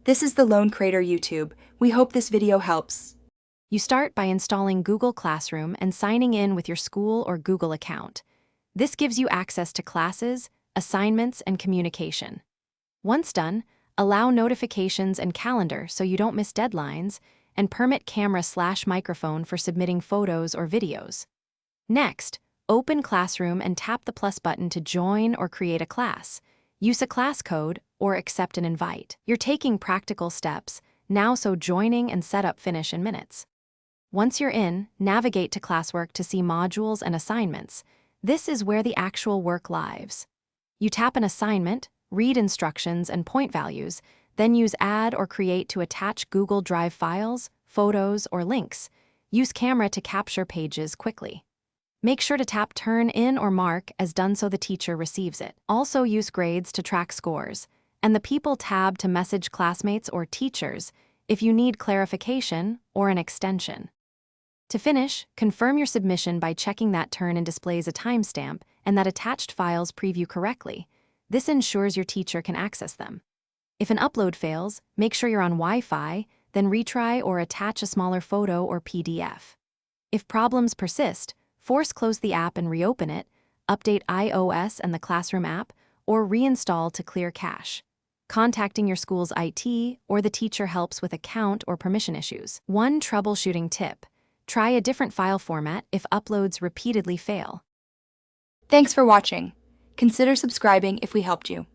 This is the Lone Crater YouTube. We hope this video helps. You start by installing Google Classroom and signing in with your school or Google account. This gives you access to classes, assignments, and communication. Once done, allow notifications and calendar so you don't miss deadlines, and permit camera/microphone for submitting photos or videos. Next, open Classroom and tap the plus button to join or create a class. Use a class code or accept an invite. You're taking practical steps now, so joining and setup finish in minutes. Once you're in, navigate to classwork to see modules and assignments. This is where the actual work lives. You tap an assignment, read instructions and point values, then use Add or Create to attach Google Drive files, photos, or links. Use Camera to capture pages quickly. Make sure to tap Turn in or Mark as done so the teacher receives it. Also use Grades to track scores, and the People tab to message classmates or teachers if you need clarification or an extension. To finish, confirm your submission by checking that Turn in displays a timestamp and that attached files preview correctly. This ensures your teacher can access them. If an upload fails, make sure you're on Wi-Fi, then retry or attach a smaller photo or PDF. If problems persist, force close the app and reopen it, update iOS and the Classroom app, or reinstall to clear cache. Contacting your school's IT or the teacher helps with account or permission issues. One troubleshooting tip: try a different file format if uploads repeatedly fail. Thanks for watching. Consider subscribing if we helped you.